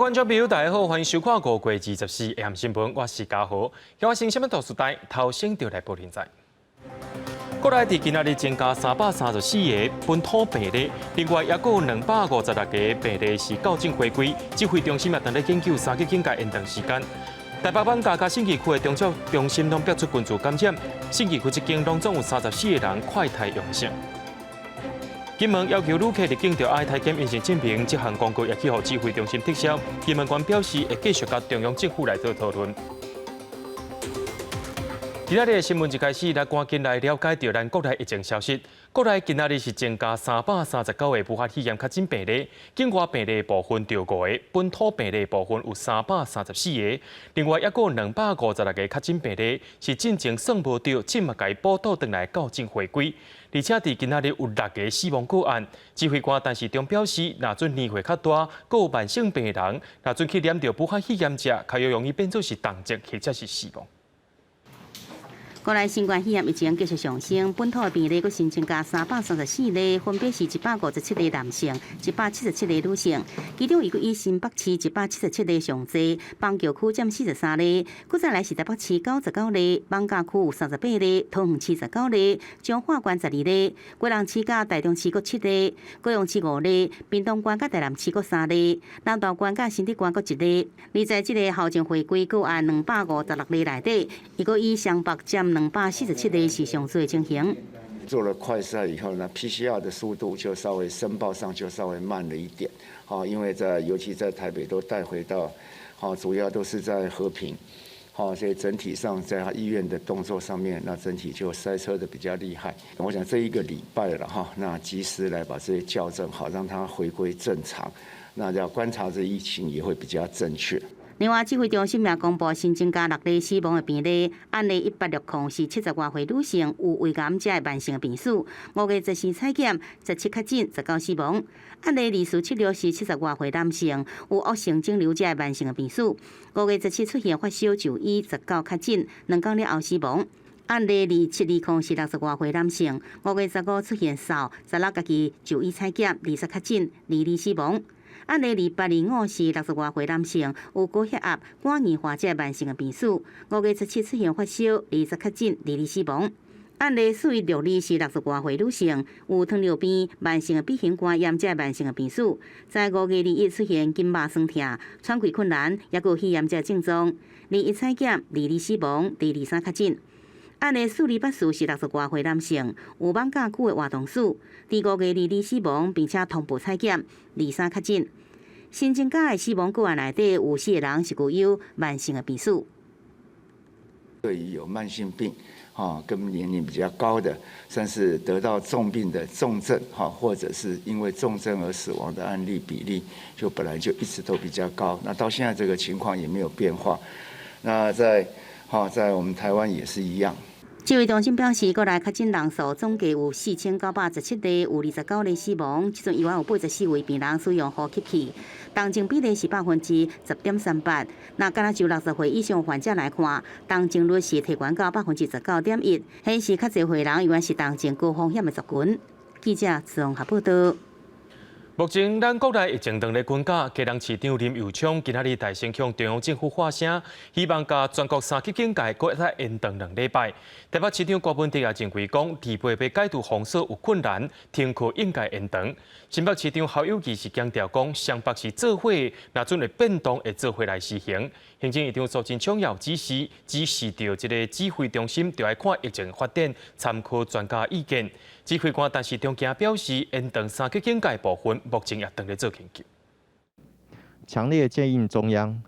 观众朋友，大家好，欢迎收看5月24日新闻，我是嘉豪。今日新新闻导视台头先就来报现在。国内伫今仔日增加334个本土病例，另外也有256个病例是校正回归。指挥中心也正在研究3级警戒延长时间。台北邦加信义区的中照中心拢标出群组感染，信义区一间拢总有34个人快筛阳性。金门要求旅客入境就爱体检阴性证明，这项公告也去予指挥中心撤销。金门县表示会继续甲中央政府来做讨论。今仔日的新闻一开始，来赶紧来了解到咱国内疫情消息。国内今仔日是增加339个武汉肺炎确诊病例，境外病例部分就5个，本土病例部分有334个。另外，也有256个确诊病例是进前算无到，即嘛该报道回来校正回归。而且伫今仔日有6个死亡个案。指挥官陈时中表示，若准年岁较大，佮有慢性病人，若准去染到武汉肺炎者，较容易变做是重症或者是死亡。国内新冠肺炎疫情继续上升，本土病例佫新增加334例，分别是157个男性、177个女性，其中以新北市177例上侪，邦桥区占43例，佫再来是台北市99例，艋舺区有38例，桃园市19例，彰化县12例，贵人市甲台中市佫7例，高雄市5例，屏东县甲台南市佫3例，南投县甲新竹县佫1例。而在这个校正回归个案256例内底，伊佫以双北占247例是上最情形。做了快筛以后呢 ，PCR 的速度就稍微申报上就稍微慢了一点。好，因为尤其在台北都带回到，好，主要都是在和平。好，所以整体上在医院的动作上面，那整体就塞车的比较厉害。我想这1个礼拜了哈，那及时来把这些校正好，让它回归正常。那要观察这疫情也会比较正确。另外，指挥中心也公布新增加6例死亡的病例，案例160是70多岁女性，有胃癌者的慢性病史。5月14采检，17确诊，19死亡。案例2476是70多岁男性，有恶性肿瘤者的慢性病史。5月17出现发烧就医，19确诊，2天了后死亡。案例2720是60多岁男性，5月15出现扫，16家己就医采检，20确诊，22死亡。案例2825是60多岁男性，有高血压、肝硬化者慢性的病史。5月17出现发烧，20确诊，22死亡。案例4162是60多岁女性，有糖尿病、慢性的 B 型肝炎者慢性的病史。在5月21出现筋肉酸痛、喘气困难，也有肺炎者症状。21采检，22死亡，23确诊。案例4284是60多岁男性，有艋舺区的活动史。第5月22死亡，并且同步采检，23确诊。新增加的死亡个案内底有4个人是具有慢性的病史。对于有慢性病跟年龄比较高的，甚至得到重病的重症或者是因为重症而死亡的案例比例，就本来就一直都比较高。那到现在这个情况也没有变化。那在我们台湾也是一样。指挥中心表示，国内确诊人数总计有4917例，有29例死亡。其中医院有84位病人使用呼吸器，重症比例是10.38%。那敢若就60岁以上患者来看，重症率是提悬到19.1%，显示较侪岁人原是重症高风险的族群。记者综合报道。目前，咱国内疫情当咧滚价，基隆市长林右昌今仔日大声向中央政府发声，希望甲全国3级警戒搁再延长2礼拜。台北市长郭文哲也认为讲，地配要解除封锁有困难，停课应该延长。新北市长侯友宜是强调讲，双北市做伙，若准会变动会做伙来实行。行政院长苏贞昌也有指示到这个指挥中心，就要看疫情发展，参考专家意见。指挥官陈时中今表示，延长3级警戒部分，目前也正在做研究。强烈建议中央，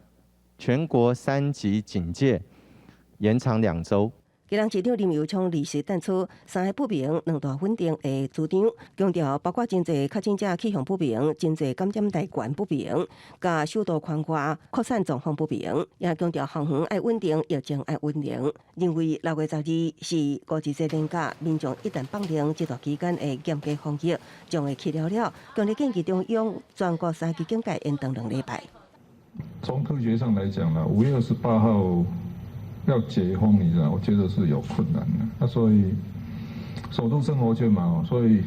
全国3级警戒延长2周。基隆市长林右昌临时淡出3个不明、2大稳定的主张，强调包括真侪确诊者去向不明、真侪感染来源不明、甲首都宽外扩散状况不明，也强调航园爱稳定，疫情爱稳定。认为6月12是国际节年假，民众一旦放零这段期间的严格防疫，将会去了。强烈建议中央全国3级警戒延长2礼拜。从科学上来讲呢，5月28号。要解封，你知道，我觉得是有困难的。那所以守住生活圈嘛，所以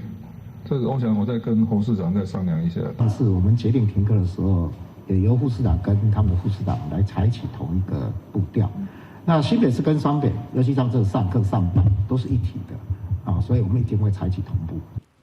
这个我想我再跟侯市长再商量一下。但是我们决定停课的时候，也由护士长跟他们的副市长来采取同一个步调。那新北市跟双北，尤其像这上课上班都是一体的啊，所以我们一定会采取同步。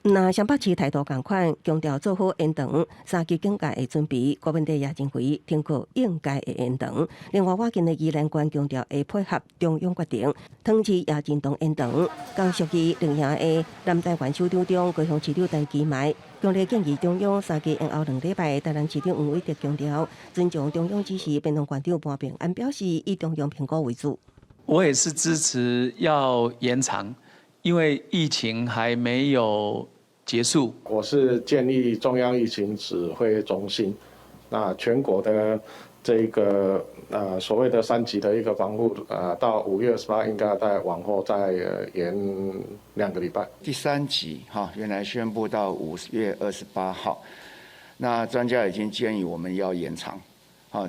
那双北市态度同款，强调做好延长三级警戒的准备，国民党也认为通过应该的延长。另外，我今日宜兰县强调会配合中央决定，同时也认同延长。刚属于另营的南台湾首长中，高雄市长陈其迈强烈建议中央三级延后2礼拜。台南市长黄伟哲强调尊重中央指示，并同县长潘平安表示以中央评估为主。我也是支持要延长，因为疫情还没有结束。我是建议中央疫情指挥中心，那全国的这个所谓的3级的一个防护到5月28应该再往后再延2个礼拜。第3级原来宣布到5月28号，那专家已经建议我们要延长，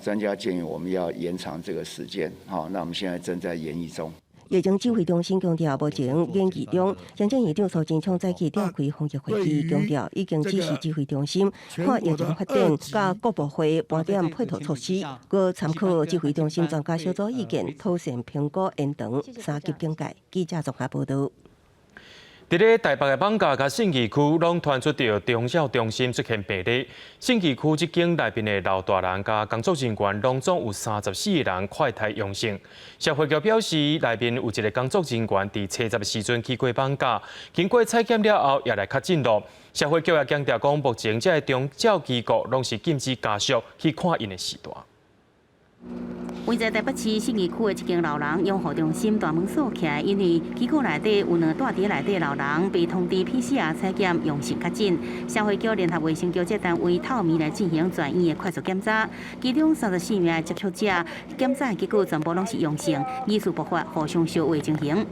专家建议我们要延长这个时间，那我们现在正在研议中。疫情指挥中心强调，目前演议中，行政院长苏贞昌早起召开防疫会议，强调已经指示指挥中心看疫情发展，甲各部会盘点配套措施，佮参考指挥中心专家小组意见，妥善评估延长3级警戒。记者综合报道。伫咧台北的艋舺甲信义区，拢传出着中小中心出现病例。信义区即间内面的老大人甲工作人员，拢总有34个人快筛阳性。社会局表示，内面有一个工作人员伫初10的时阵去过艋舺，经过采检了后，也来确诊了。社会局也强调讲，目前这中教机构拢是禁止家属去看因的时段。位在台北市信义区的一间老人养护中心大门锁起来，因为机构内底有2住伫内底的老人被通知 PCR 采检阳性确诊。社会局联合卫生局这单位透暝来进行全院的快速检查，其中34名接触者检查结果全部拢是阳性，疑似爆发互相烧胃情形。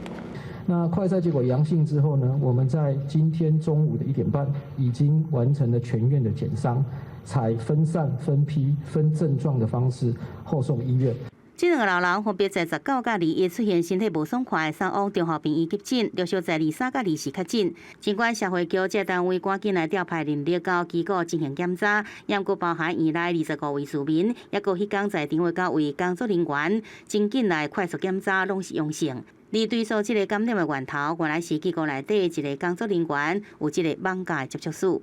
那快筛结果阳性之后呢，我们在今天中午的1点半已经完成了全院的检伤，采分散、分批、分症状的方式后送医院。这2个老人分别在19甲2月出现身体无爽快，送往中和病院急诊，陆续在23甲24确诊。尽管社会局这单位赶紧来调派人力到机构进行检查，也佫包含院内25位市民，也佫迄天在场的9位工作人员，真紧来快速检查拢是阳性。而对所这个感染的源头，原来是机构内底一个工作人员有这个艋舺的接触史。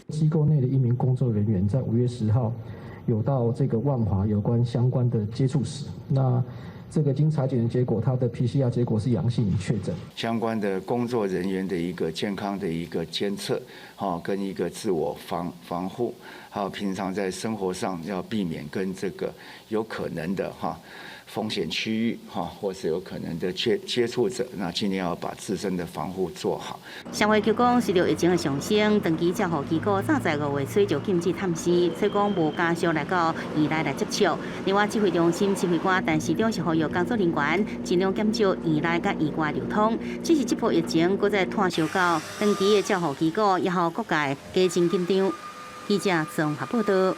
机构内的1名工作人员在5月10号有到这个万华有关相关的接触史，那这个经采检的结果，他的 PCR 结果是阳性确诊。相关的工作人员的一个健康的一个监测，跟一个自我防护，还有平常在生活上要避免跟这个有可能的风险区域或是有可能的接触者，那尽量要把自身的防护做好。社会局讲，随着疫情的上升，长期照护机构早在5月初就禁止探视，所以讲无家属来到院内来接触。另外，指挥中心指挥官陈市长是呼吁工作人员尽量减少院内甲院外流通。只是这波疫情，搁再拖烧到长期的照护机构，也予各界加增紧张。记者综合报道。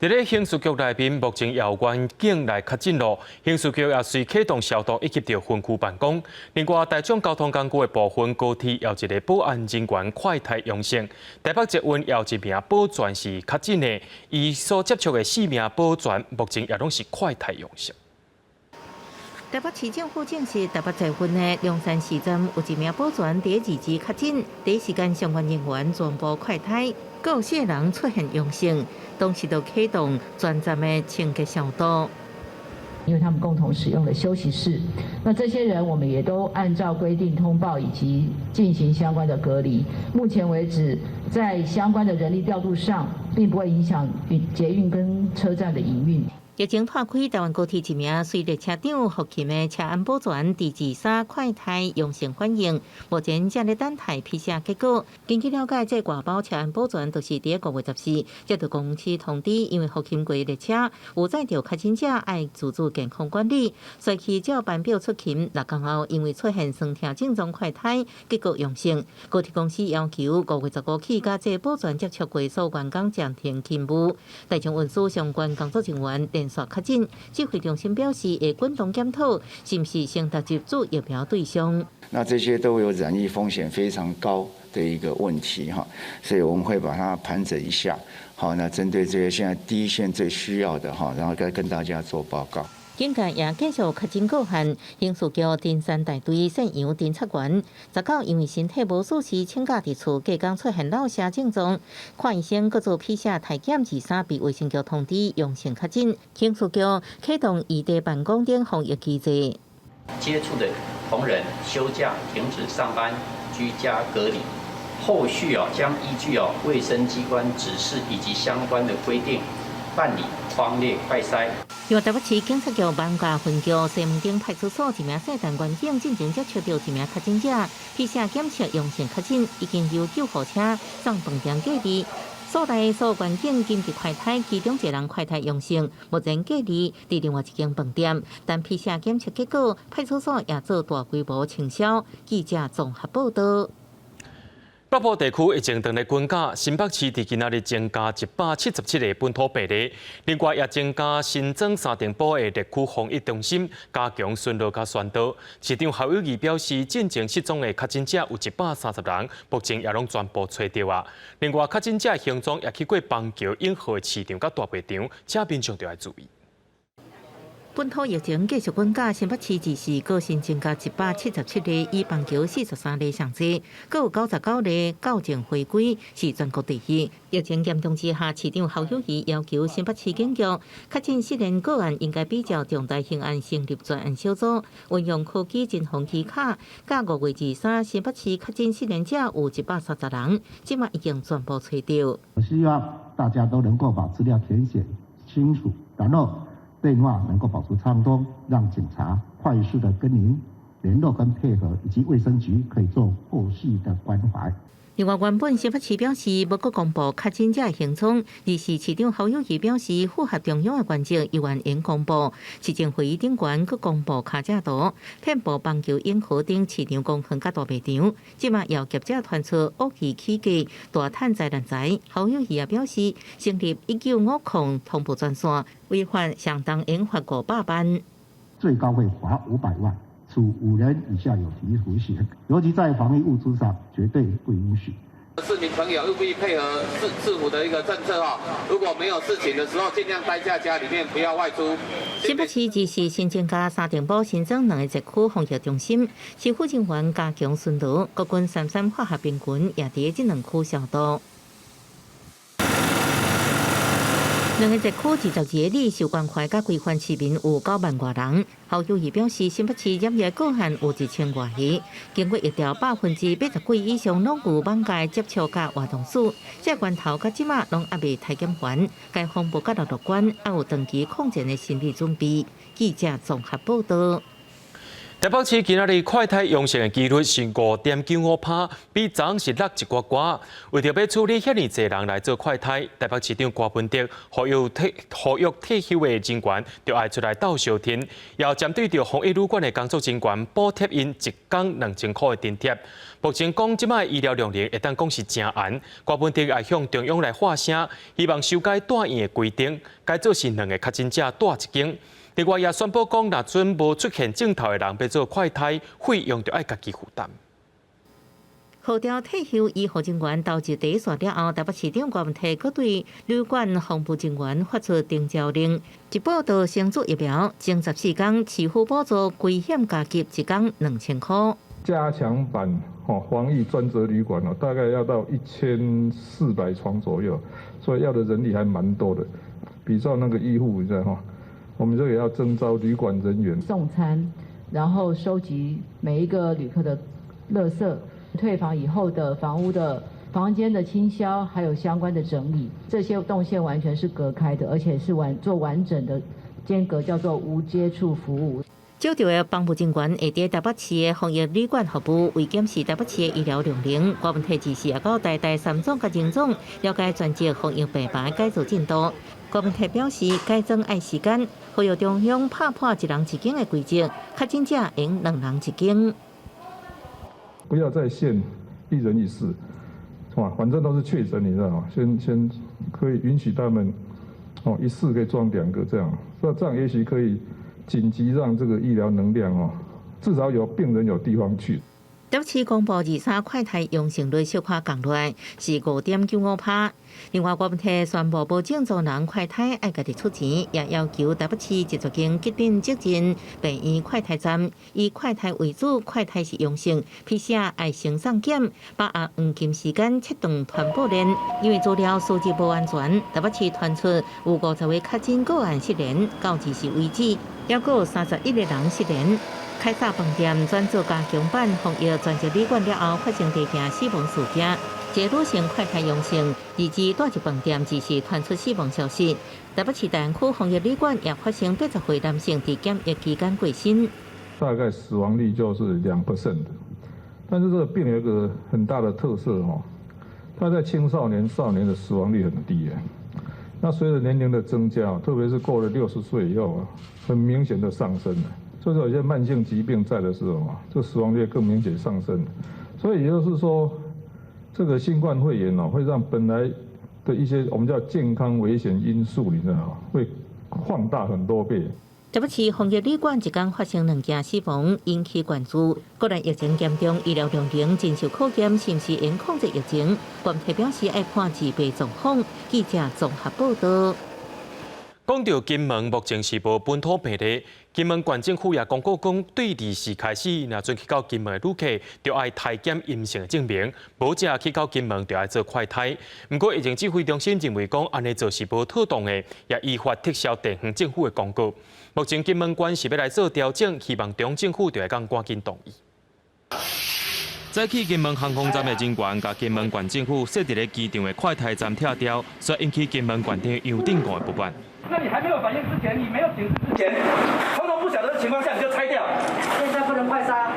伫咧刑事局内面，目前有关警来确诊了，刑事局也随启动消毒以及着分区办公。另外，大众交通工具的部分高铁有一个保安人员快筛阳性。台北捷运有一名保全是确诊的，伊所接触的4名保全目前也拢是快筛阳性。台北市政府证实，台北捷运的龙山市站有1名保全第2日确诊，第一时间相关人员全部快筛，各有4个人出现阳性。当时就启动全站的清洁消毒，因为他们共同使用的休息室，那这些人我们也都按照规定通报以及进行相关的隔离。目前为止，在相关的人力调度上，并不会影响捷运跟车站的营运。疫情拓开，台湾高铁1名随列车长服勤的车安保全第23快筛阳性反应，目前正在等待 PCR 结果。根据了解，这外包车安保全就是伫5月14接到公司通知，因为服勤过列车有载着确诊者爱自主健康管理，所以照班表出勤。6天后，因为出现酸痛症状快筛结果阳性，高铁公司要求5月15起，甲这保全接触过所员工暂停勤务。大众运输相关工作人员连续确诊，指挥中心表示会滚动检讨是不是先达接种疫苗对象。那这些都有染疫风险非常高的一个问题所以我们会把它盘整一下好，那针对这些现在第一线最需要的哈，然后该跟大家做报告。警界也继续确诊个案，刑事局登山大队现杨侦测员19因为身体无舒适，请假伫厝，隔天出现落车症状，看医生，搁做PCR体检23被卫生局通知阳性确诊。刑事局启动异地办公等防疫机制。接触的同仁休假、停止上班、居家隔离，后续将依据卫生机关指示以及相关的规定办理匡列快筛。由台北市警察局万华分局西门町派出所一名姓陈员警进前接触到一名确诊者，PCR检测阳性确诊，已经由救护车送饭店隔离。所内所员警紧急快筛，其中一人快筛阳性，目前隔离伫另外一间饭店。但 PCR 检测结果，派出所也做大规模清消。记者综合报道。北部地区疫情长来滚价，新北市伫今仔日增加177个本土病例，另外也增加新增3重埔的列区防疫中心，加强巡逻甲宣导。市长侯友宜表示，进前失踪的确诊者有130人，目前也拢全部找到啊。另外，确诊者行踪也去过邦桥、永和的市场甲大卖场，请民众就要注意。本土疫情继续滚价，新北市自市个新增加177例，以邦桥43例上济，各有99例校正回归，是全国第一。疫情严重之下，市长侯友宜要求新北市警局确诊失联个案应该比较重大刑案成立专案小组，运用科技真防机卡。甲5月23，新北市确诊失联者有130人，即马已经全部找到。我希望大家都能够把资料填写清楚，然后电话能够保持畅通，让警察快速的跟您联络跟配合，以及卫生局可以做后续的关怀。另外，原本新北市表示无搁公布确诊者的行踪，而是市长侯友宜表示符合中央的原则，伊愿应公布。市政会议顶悬搁公布卡价图，遍布邦桥、永和等市场公园甲大卖场。即马要业者传出恶意起价、大趁财难财。侯友宜也表示，成立195通报专线，违法相当应罚500万，最高会罚500万。处5年以下有期徒刑，尤其在防疫物资上绝对不允许。市民朋友务必配合市府的一个政策哦，如果没有事情的时候，尽量待在家里面，不要外出。新北市自市新增加3重埔新增2个疫区防疫中心，市府人员加强巡逻，国军33化学兵群也伫这2区消毒。2个疫区22个里受关怀甲规范市民有9万多人。侯友宜表示，新北市染疫个案有1000多个，经过疫调80%几以上拢有往届接触甲活动史，这源头甲即马拢还未体检完，该防部甲乐观也有长期抗战的心理准备。记者综合报道。台北市今仔日快筛阳性的几率是5.95%，比昨昏是落一寡寡。为着要处理遐尼侪人来做快筛，台北市长郭文德呼吁退休的人员就要出来斗相挺，要针对着防疫旅馆的工作人员补贴因1工2000块的津贴。目前讲即摆医疗量能会当讲是真严，郭文德也向中央来发声，希望修改大院的规定，改做是2个确诊者带1间。另外也宣布讲，若准无出现症头的人要做快筛，费用就要家己负担。号召退休医护人员投入第一线了后，台北市长郭文泰阁对旅馆防务人员发出定召令，一报道先做疫苗，前14天市府补助危险加急1工2000块。加强版防疫专责旅馆大概要到1400床左右，所以要的人力还蛮多的，比照那个医护你知道我们这个要征召旅馆人员送餐，然后收集每一个旅客的垃圾，退房以后的房屋的房间的清消，还有相关的整理，这些动线完全是隔开的，而且是做完整的间隔，叫做无接触服务。招到的防务人员会伫台北市的防疫旅馆服务，为检视台北市的医疗量能。郭文泰指示也到台大3总甲荣总了解专职防疫病房改造进度。郭文泰表示，改装爱时间，呼吁中央拍破1人1间的规则，确诊者应2人1间。不要再限1人1室，反正都是确诊，你知道吗？先可以允许他们1室可以装2个这样，这样也许可以紧急让这个医疗能量至少有病人有地方去。台北市公布23快筛阳性率小可降落来是5.95%。另外，国民体宣布保证做人快筛爱家己出钱，也要求台北市一座间急诊接诊病院快筛站，以快筛为主，快筛是阳性 ，PCR 爱先送检，把握黄金时间切断传播链。因为资料数据不安全，台北市传出有50位确诊个案失联，到2时为止，还有31个人失联。凯撒饭店转做加强版防疫专责旅馆了后，发生地件死亡事件。一个女性快筛阳性，以及带一饭店只是传出死亡消息。台北市大安区防疫旅馆也发生80岁男性在检疫期间过身。大概死亡率就是2%的，但是这个病有一个很大的特色它在青少年、少年的死亡率很低那随着年龄的增加，特别是过了60岁以后很明显的上升了。就是有一些慢性疾病在的时候这死亡率更明显上升。所以也就是说，这个新冠肺炎会让本来的一些我们叫健康危险因素里面会放大很多倍。台北市防疫旅馆一天发生2件死亡，引起关注。个人疫情严重，医疗量能真受考验，是不是能控制疫情？官体表示爱看治病状况。记者综合报道。讲到金门目前是无本土病例，金门县政府也公告讲，对2时开始，若准去到金门的旅客，就要体检阴性的证明，无只去到金门就要做快筛。不过，疫情指挥中心认为讲，安尼做是无妥当的，也依法撤销地方政府的公告。目前金门县是要来做调整，希望中政府就会赶紧同意。早起金门航空站的人员，甲金门县政府设伫咧机场的快筛站拆掉，所以引起金门县长杨定国的不满。那你还没有反应之前，你没有警示之前，通通不晓得的情况下，你就拆掉。现在不能快筛，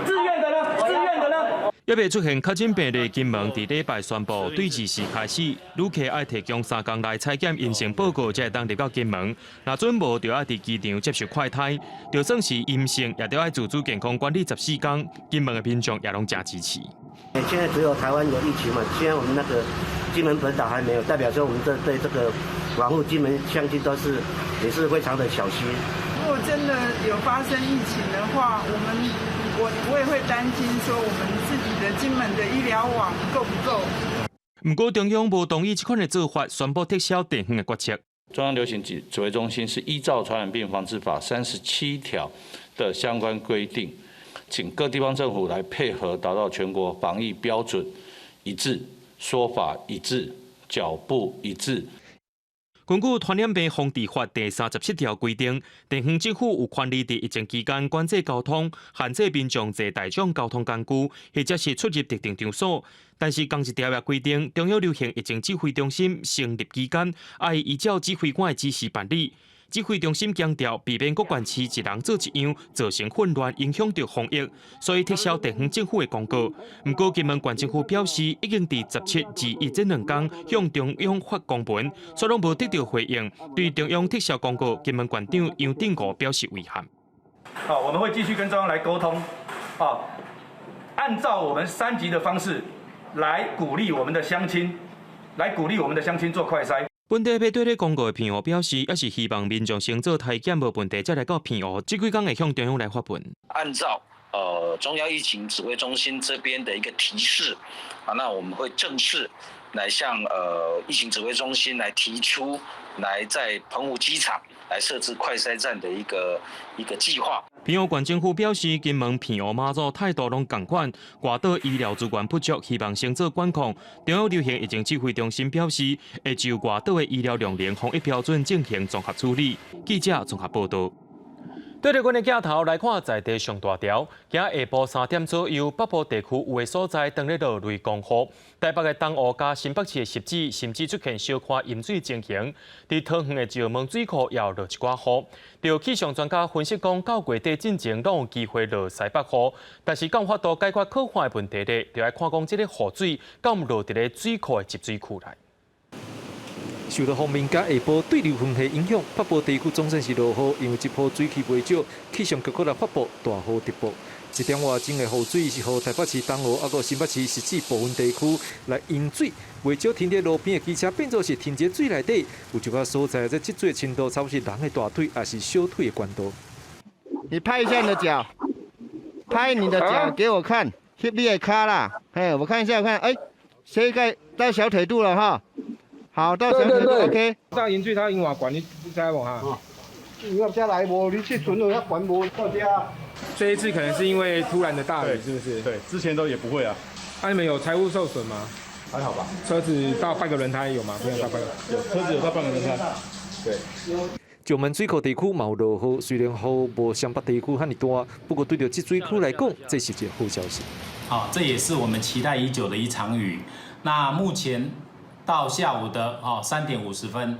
自愿的呢？自愿的呢？也未出现确诊病例，金门伫礼拜宣布，对2时开始，旅客爱提供3天内采检阴性报告，才会当入到金门。若准无，就要伫机场接受快筛，就算是阴性，也得要自主健康管理14天。金门的民众也拢真支持。现在只有台湾有疫情嘛，现在我们那个金门本岛还没有，代表说我们对这个保护金门乡亲也是非常的小心。如果真的有发生疫情的话，我也会担心说我们自己的金门的医疗网够不够。不过中央无同意这款的做法，宣布撤销地方的决策。中央流行指挥中心是依照《传染病防治法》37条的相关规定，请各地方政府来配合，达到全国防疫标准一致、说法一致、脚步一致。根据《传染病防治法》第37条规定，地方政府有权利在疫情期间管制交通，限制民众坐大众交通工具，或者是出入特定场所。但是，同一条也规定，中央流行疫情指挥中心成立期间，要依照指挥官的指示办理。指挥中心强调，避免各县市一人做一样，造成混乱，影响到防疫，所以撤销地方政府的公告。不过，金门县政府表示，已经伫17、21这2天向中央发公文，却拢无得到回应。对中央撤销公告，金门县长杨定国表示遗憾。好，我们会继续跟中央来沟通，按照我们3级的方式来鼓励我们的乡亲，做快筛。本地对咧公告的片湖表示，也是希望民众先做体检无问题，再来到片湖。这几天会向中央来发文。按照中央疫情指挥中心这边的一个提示那我们会正式来向疫情指挥中心来提出，来在澎湖机场来设置快筛站的一个计划。平湖县政府表示，金门、平湖、马祖态度拢同款，外岛医疗资源不足，希望先做管控。中央流行疫情指挥中心表示，会就外岛的医疗量能、防疫标准进行综合处理。记者综合报道。对着阮的镜头来看在地上大条，今下晡3点左右，北部地区有的所在当咧落雷公雨，台北的东湖加新北市的汐止，甚至出现小可淹水情形。伫桃园的石门水库也落一寡雨。就气象专家分析讲，到月底进前拢有机会落西北雨，但是敢有法度解决可看的问题咧，就要看讲这个雨水敢有落伫咧水库的集水区内。受到方面甲下晡对流分系影响，北部地区总算是落雨，因为这波水气未少，气象局搁来发布大雨特报。1点外钟的雨水是予台北市东湖，还有新北市汐止部分地区来引水，未少停伫路边的机车变做是停伫水内底，有一寡所在这积水程度差不多是人的大腿，也是小腿的宽度。你拍一下你的脚，拍你的脚给我看。贴你的卡啦。哎，我看一下，我看，哎，膝盖到小腿肚了哈。好，到小腿肚 OK。上营区他英话管你知无哈？我家来无，你去存了要管无到家。这一次可能是因为突然的大雨，是不是？对，之前都也不会啊。那你们有财务受损吗？还好吧。车子到半个轮胎有吗？没有到半个。有，车子有到半个轮胎。对。石门水库地区嘛有落雨，虽然雨无湘北地区遐尼大，不过对着这水库来讲，这是一个好消息。好，这也是我们期待已久的一场雨。那目前到下午的3点50分，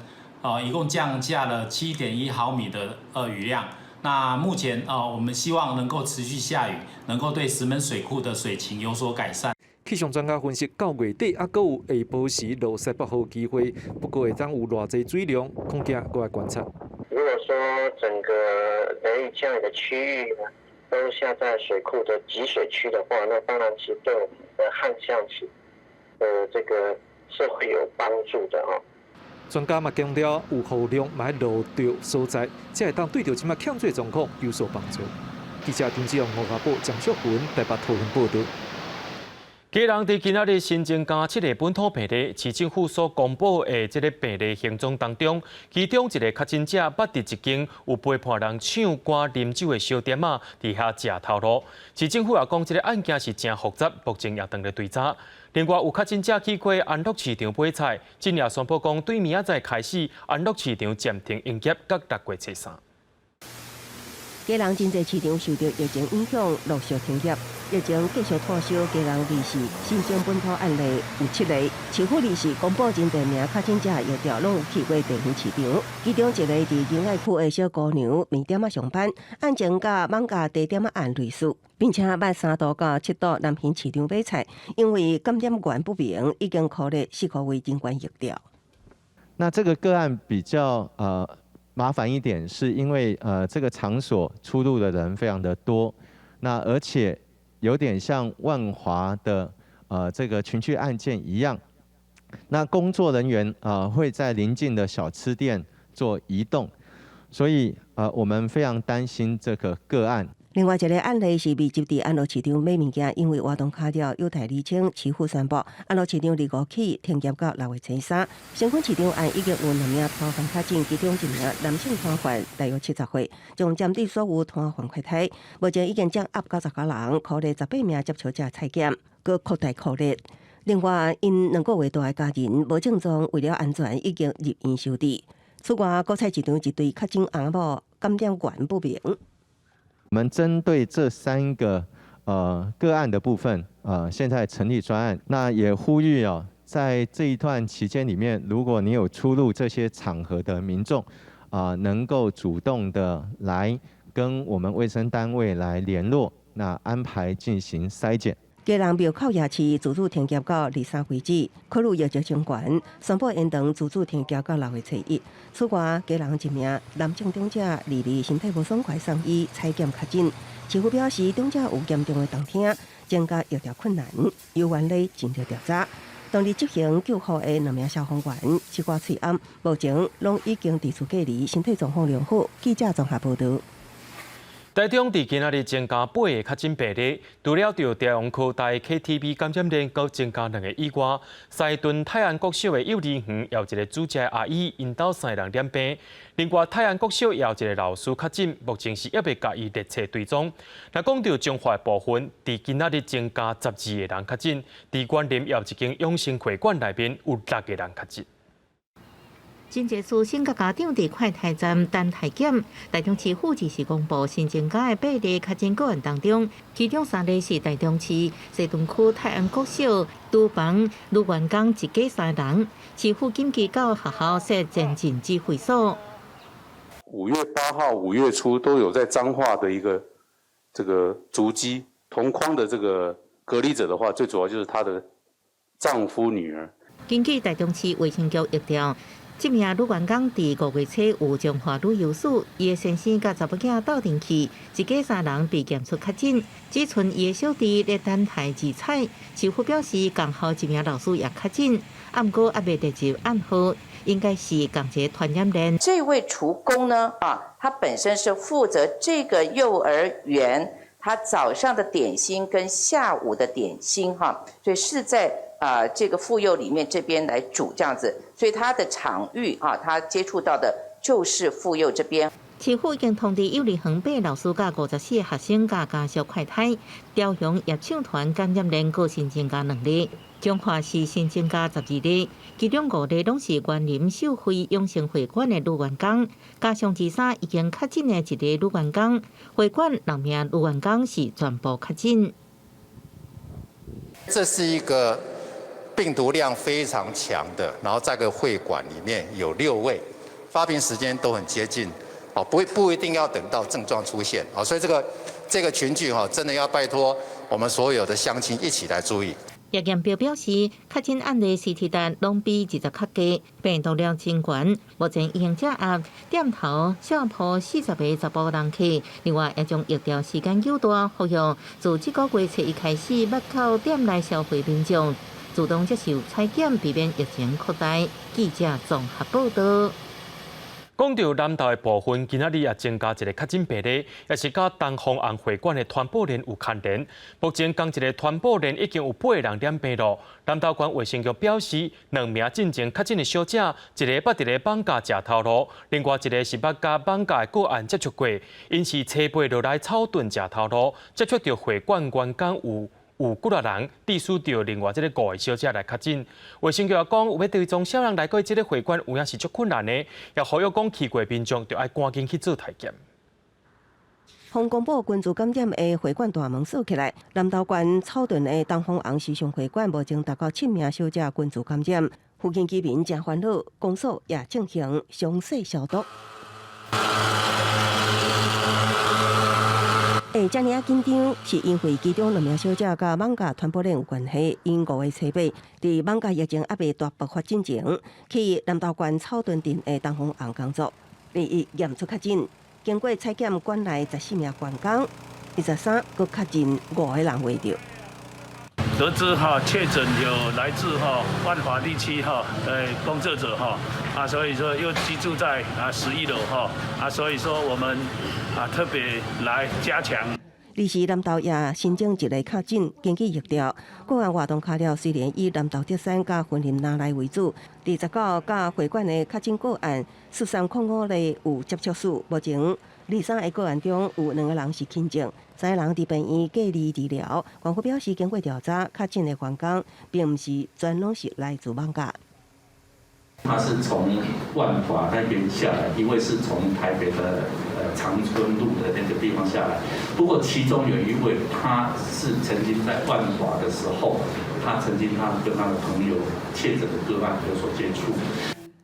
一共降下了7.1毫米的雨量。那目前我们希望能够持续下雨，能够对石门水库的水情有所改善。气象专家分析，到月底还佫有下晡时落雪北雨机会，不过会当有偌济水量，恐惊佫来观察。如果说整个雷雨降雨的区域呢，都下在水库的集水区的话，那当然其实对我们的旱象期这个是会有帮助的哦。专家嘛强调，有雨量嘛要落到所在，才会当对着即马欠水状况有所帮助。记者张志勇、吴家宝、蒋淑云台北桃园报道。基隆在今仔日新增加7个本土病例，市政府所公布的这个病例行踪当中，其中一个确诊者捌伫一间有陪伴人唱歌、啉酒的小店伫遐食头路。市政府也讲，这个案件是真复杂，目前也当咧追查。另外，有确诊者去过安乐市场买菜，今夜宣布讲，对明仔载开始，安乐市场暂停营业，到6月初3。基隆经济市场受到疫情影响，陆续停业。疫情继续拖烧，基隆离世新增本土案例有7例。市府离世公布真侪名确诊者疫调拢有去过地方市场，其中一个伫仁爱区的小姑娘面店上班，案情甲艋舺地点案类似，并且捌3度到7度南平市场买菜，因为感染源不明，已经考虑4个月人员疫调。那这个个案比较麻烦一点，是因为这个场所出入的人非常的多，那而且有点像万华的这个群聚案件一样，那工作人员会在邻近的小吃店做移动，所以我们非常担心这个个案。另外一个案例是被集伫安乐市场买物件，因为活动卡掉有待厘清。市府宣布，安乐市场2号起停业到6月初3。成昆市场案已经有2名摊贩确诊，其中1名男性摊贩大约70岁，将针对所有摊贩确诊。目前已经掌握90个人，考虑18名接触者采检，佮扩大考虑。另外，因2个月大的家人无症状，为了安全，已经入院收治。此外，国菜市场一对确诊翁某感染源不明。我们针对这3个个案的部分，现在成立专案，那也呼吁在这一段期间里面，如果你有出入这些场合的民众，能够主动的来跟我们卫生单位来联络，那安排进行筛检。基隆庙口夜市自主停业到23为止，考虑疫情相关，宣布延长自主停业到6月初1。此外，基隆1名男性长者2日身体无爽快送医采检确诊，市府表示长者有严重的动听，增加疫调困难，有原力尽力调查。当日执行救护的2名消防员7挂催安，目前拢已经提出隔离，身体状况良好。记者综合报道。台中伫今仔日增加8个确诊病例，除了着中央科大 KTV 感染链，阁增加2个以外，西屯泰安国小的幼儿园也有一个主家阿姨，因兜3人染病。另外，泰安国小也有一个老师确诊，目前是还未甲伊列册追踪。若讲到中华部分，伫今仔日增加12个人确诊，伫关林也有一间养生会馆内面有6个人确诊。新竹市新甲家长伫快泰站等体检，台中市府只是公布新增加的8例确诊个案当中，其中3例是台中市西屯区泰安国小厨房女员工一家3人，市府紧急到学校设前禁止会所。5月8号、5月初都有在彰化的一个这个足迹同框的这个隔离者的话，最主要就是她的丈夫、女儿。根据台中市卫生局疫调。这名女员工伫5月初有中华旅游史，伊的先生甲查某囝斗阵去，一家3人被检出确诊，只剩伊的小弟咧等待集采。市府表示，共校1名老师也确诊，不过还未列入案号，应该是共一个传染链。这位厨工呢，他本身是负责这个幼儿园它早上的点心跟下午的点心哈，所以是在这个妇幼里面这边来煮这样子，所以它的场域啊，它接触到的就是妇幼这边。市府已经通知幼儿园8老师甲54个学生甲家属快筛，调用业唱团感染链个新增加2例，彰化市新增加12例，其中5例拢是园林秀辉养生会馆的女员工，加上之3已经确诊的1例女员工，会馆6名女员工是全部确诊。这是一个病毒量非常强的，然后在个会馆里面有6位，发病时间都很接近。不一定要等到症状出现，所以这个群聚真的要拜托我们所有的乡亲一起来注意。叶彦彪表示，确诊案例CT值拢比20克低，病毒量真悬。目前医行者压点头下铺40个查甫人客，另外也将疫调时间诱大，呼吁自这个月初1开始，目口店内消费民众主动接受采检，避免疫情扩大。记者综合报道。讲到南投的部分，今仔日也增加一个确诊病例，也是甲东方红会馆的传播链有牵连。目前共一个传播链已经有8个人染病了。南投县卫生局表示，2名进前确诊的小姐，一个捌伫咧放假食头路，另外一个是捌甲放假的个案接触过，因是车尾落来草屯食头路，接触到会馆员工有几多人隶属到另外这个5个小姐来确诊。卫生局也讲，有要追踪少人来过这个会馆，有影是足困难的，也呼吁讲去过民众就要赶紧去做体检。防公布群组感染的会馆大门锁起来，南投县草屯的东方红时尚会馆目前达到7名小姐群组感染，附近居民真烦恼，公所也进行详细消毒。这么紧张，是因为其中2名小姐甲艋舺传播链有关系。因5月初8，伫艋舺疫情还未大爆发之前，去南投县草屯镇的东方红工作，2日验出确诊。经过采检，馆内14名员工，13个确诊5个人未着。得知确诊有来自万华地区工作者所以说又居住在11楼所以说我们特别来加强。二是南投也新增一个确诊，根据疫调，个案活动卡了虽然以南投德山甲云林拿来为主，第19甲会馆的确诊个案1305例有接触史，目前23个个案中有2个人是轻症，3个人伫病院隔离治疗。官府表示，经过调查，确诊的员工并不是全拢是来自艋舺。他是从万华那边下来，一位是从台北的长春路的那个地方下来。不过其中有一位，他是曾经在万华的时候，他跟他的朋友确诊的个案有所接触。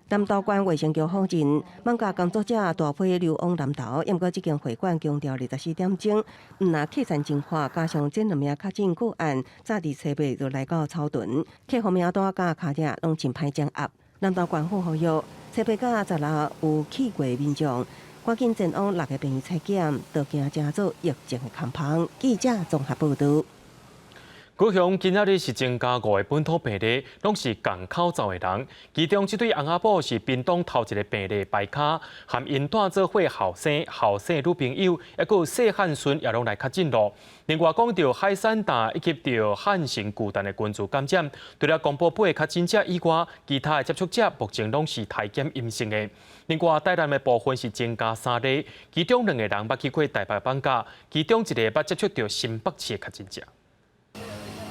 南投县卫生局否认，艋舺工作者大批流往南投，不过这间会馆强调24点钟，若客栈净化，加上这2名确诊个案，早伫初8就来到草屯，客户名单甲卡点拢真歹掌握。南投县府呼吁，初8甲16有去过民众，赶紧前往6个病院采检，道行正做疫情的空棚。记者综合报道。高雄今仔日是增加5个本土病例，拢是港口走的人。其中这对翁仔某是屏东头一个病例白卡，含因带做伙后生女朋友，也有细汉孙也拢来确诊咯。另外讲到海产大以及到汉神巨蛋的群组感染，除了公布8个确诊者以外，其他的接触者目前拢是体检阴性的。另外台南的部分是增加3例，其中2个人捌去过台北放假，其中1个捌接触到新北市的确诊者。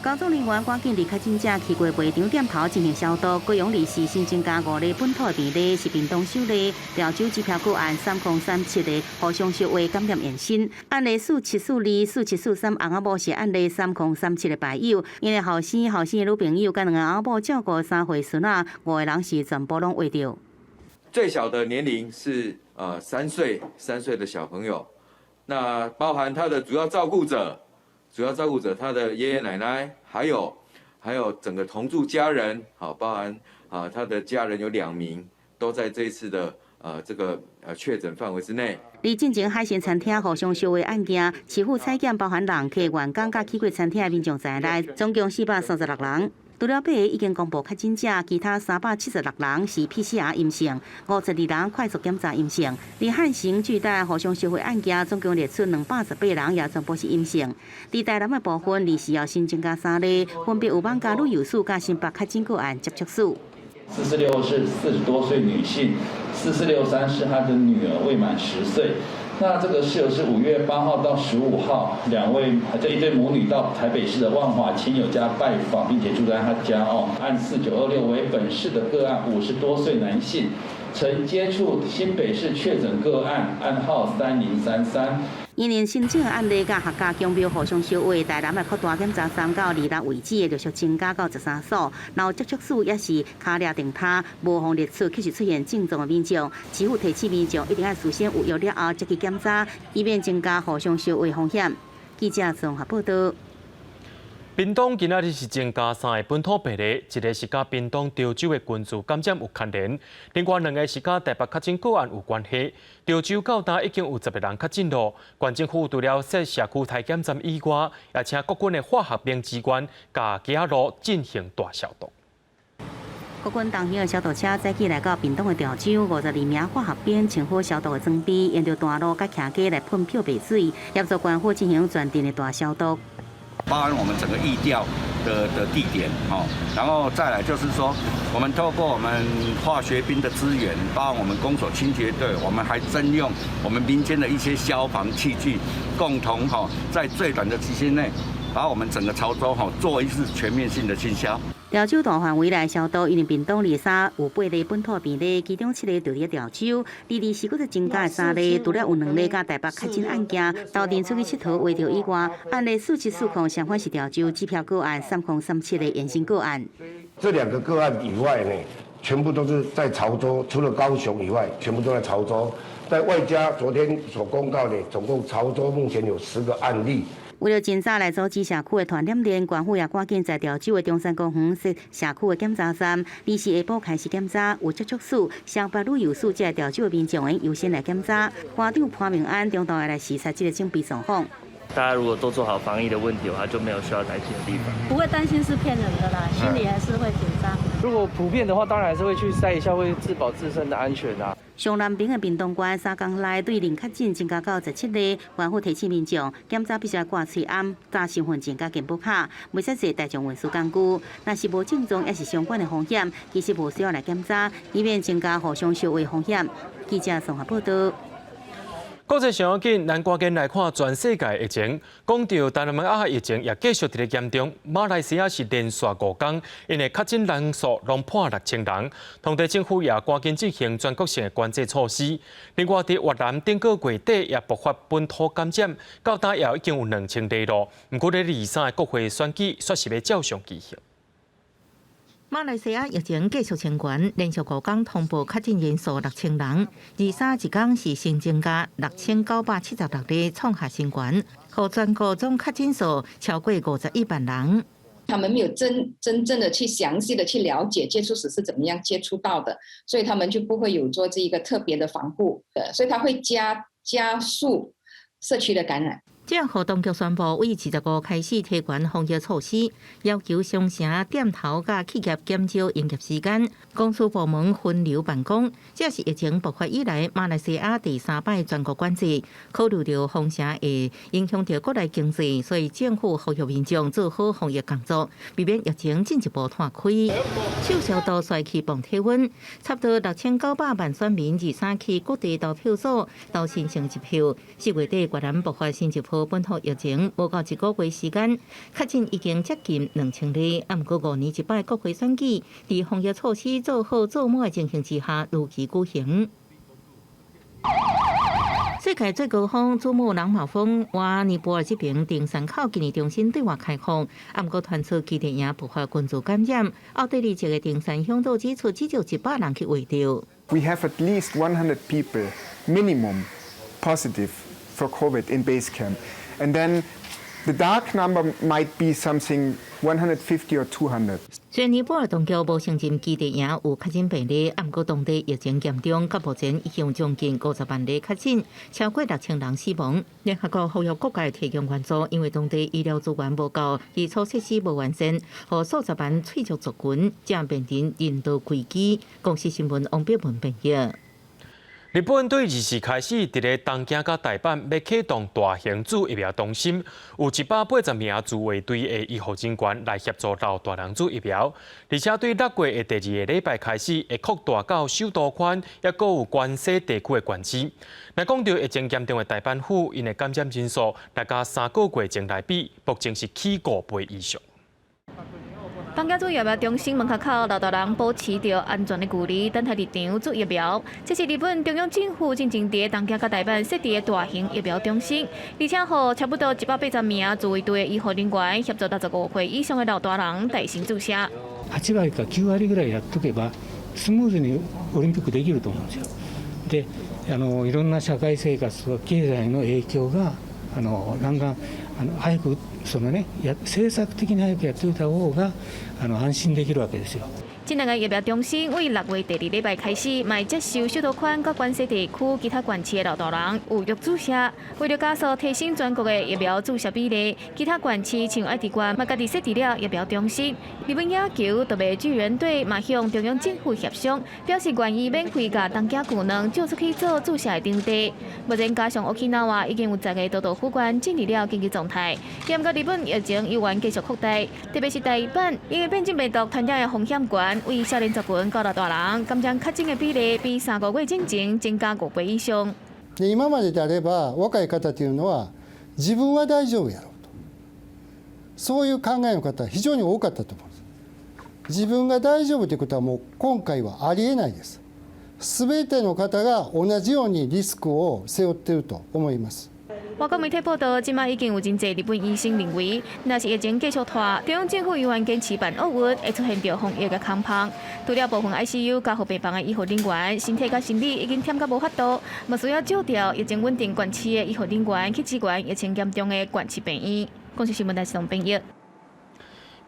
工作人员赶紧离确诊者去过卖场店头进行消毒。高雄市新增加5例本土病例，是屏东首例。潮州机票个案3037个互相接触感染阳性。案例4742、4743翁仔某是案例3037个牌友，因为后生的女朋友甲2个翁仔某照顾3岁孙仔，5个人是全部拢围着。最小的年龄是3岁的小朋友，那包含他的主要照顾者，他的爷爷奶奶，还有整个同住家人，包含他的家人有2名，都在这一次的这个确诊范围之内。而进前海鲜餐厅互相相会案件，市府采检包含人客、员工甲去过餐厅的民众在内，总共436人。除了8个已经公布确诊者，其他376人是 PCR 阴性，52人快速检查阴性。而汉城巨大互相收回案件，总共列出218人，也全部是阴性。在台南的部分，24号新增加3例，分别有网加旅游史甲新北确诊个案接触史。446是40多岁女性，4463是她的女儿未满10岁。那这个室友是5月8号到15号，2位这一对母女到台北市的万华亲友家拜访，并且住在她家哦。按4926为本市的个案，50多岁男性，曾接触新北市确诊个案，案号3033。因应新增的案例甲客家公庙互相收回，台南的扩大检查3到26位置的陆续增加到13所，然后接触史也是卡抓定他，无妨列出确实出现症状的民众，支付提醒民众一定要事先有药了后再去检查，以免增加互相收回风险。记者综合报道。屏东今仔日是增加3个本土病例，一个是甲屏东潮州的群聚感染有牵连，另外2个是甲台北确诊个案有关系。潮州到达已经有10个人确诊了，县政府除了设社区体检站以外，也请各军的化学兵机关甲街路进行大消毒。国军重型的消毒车早起来到屏东的潮州，52名化学兵穿好消毒的装备，沿着大路甲徛街来喷漂白水，协助官府进行全镇的大消毒。包含我们整个疫调的地点，然后再来就是说，我们透过我们化学兵的资源，包含我们公所清洁队，我们还征用我们民间的一些消防器具，共同在最短的期限内，把我们整个潮州做一次全面性的清消。潮州大范围来消毒，因为屏东23有8例本土病例，其中7例就伫潮州，2是佫再增加的3例，除了有2例甲台北确诊案件，斗阵出去佚佗画着以外，案例4740相反是潮州机票个案3037的延伸个案。这2个个案以外呢，全部都是在潮州，除了高雄以外，全部都在潮州。在外加昨天所公告的，总共潮州目前有10个案例。为了尽早来阻止社区的传染链，官府也赶紧在潮州的中山公园设社区的检查站，2时下晡开始检查，有接触史、新北旅游史这潮州的民众优先来检查。馆长潘明安中途会来视察这个警备状况。大家如果都做好防疫的问题的话，就没有需要担心的地方。不会担心是骗人的啦，心里还是会紧张。如果普遍的话，当然还是会去筛一下，会自保自身的安全啊。上南边的屏东县3天内对零确诊增加到17例，官府提醒民众检查必须要挂喙암、查身份证甲健保卡，袂使坐大众运输工具。若是无症状，也是相关的风险，其实无需要来检查，以免增加互相收回风险。记者综合报道。国际上紧，咱赶紧来看全世界疫情。讲到东南亚疫情也继续伫咧严重，马来西亚是连续5天，因为确诊人数拢破6000人。当地政府也赶紧进行全国性的管制措施。另外，伫越南顶个月底也爆发本土感染，到今也已经有2000例了。不过，咧23个国会选举确实要照常举行。马来西亚疫情继续清悬，连续5天通报确诊人数6000人，23一天是新增加6976例，创下新高，和全国总确诊数超过51万人。他们没有真正的去详细的去了解接触史是怎么样接触到的，所以他们就不会有做这一个特别的防护的，所以它会加速社区的感染。这和当局宣布，为25开始提悬防疫措施，要求商城、店头甲企业减少营业时间，公司部门分流办公。这是疫情爆发以来马来西亚第3摆全国管制。考虑到封城会影响到国内经济，所以政府呼吁民众做好防疫工作，避免疫情进一步拓开。手消毒帅气磅体温，差不多6900万选民23去各地投票所投新成一票。4月底越南爆发新一波本土疫情，无到1个月时间，确诊已经接近2000例。不过5年一摆国会选举，在防疫措施做好做满的情形之下，如期举行。世界最高峰珠穆朗玛峰哇尼泊尔这边登山口今年重新对外开放，不过传出基地也爆发群组感染。奥地利一个登山向导指出，至少100人去围掉。 We have at least 100 people minimum positive for COVID in base camp, and then The dark number might be something 150 or 200. 虽然尼泊尔当局无承认基地营有确诊病例，不过当地疫情严重，到目前已经将近50万例确诊，超过6000人死亡。联合国呼吁各界提供援助，因为当地医疗资源无够，基础设施无完善，和数十万脆弱族群正面临人道危机。公司新闻王碧文报道。日本对24开始，伫咧东京甲大阪要启动大型注疫苗中心，有180名自卫队的医护人员来协助老大人注疫苗，而且对6月的第2个礼拜开始，会扩大到首都圈，也阁有关西地区的县市。若讲到疫情严重的大阪府，因的感染人数，大家3个月前来比，目前是起5倍以上。东京注疫苗中心门口口，老大人保持着安全的距离，等待入场注疫苗。这是日本中央政府真正伫东京甲大阪设置的大型疫苗中心，而且予差不多180名自卫队的医护人员协助65岁以上的老大人代行注射。8割か9割ぐらいやっとけばスムーズにオリンピックできると思うんですよ。で、いろんな社会生活とか経済の影響がだんだん早く政策的に早くやっておいた方が安心できるわけですよ。这两个疫苗中心为6月第2礼拜开始，卖接受首都圈甲关西地区其他县市的老大人预约注射。为了加速提升全国的疫苗注射比例，其他县市像爱知县嘛家己设置了疫苗中心。日本野球特别救援队嘛向中央政府协商，表示愿意免费甲东京巨人借出去做注射的场地。目前加上Okinawa已经有10个都道府县进入了紧急状态。不过日本疫情依然继续扩大，特别是大阪，因为变种病毒传染的风险悬。为少年族群到老大人感染確診嘅比例比3個月之前增加5倍以上。今までであれば若い方というのは自分は大丈夫やろうと、そういう考えの方非常に多かったと思うんです。自分が大丈夫ということはもう今回はありえないです。すべての方が同じようにリスクを背負っていると思います。外国媒体报道，即卖已经有真侪日本医生认为，若是疫情继续拖，中央政府永远坚持办奥运，会出现着防疫嘅空棚。除了部分 ICU 加护病房嘅医护人员，身体甲心理已经忝到无法度，嘛需要照调疫情稳定县市嘅医护人员去支援疫情严重嘅县市病院。公司新闻台是同编译。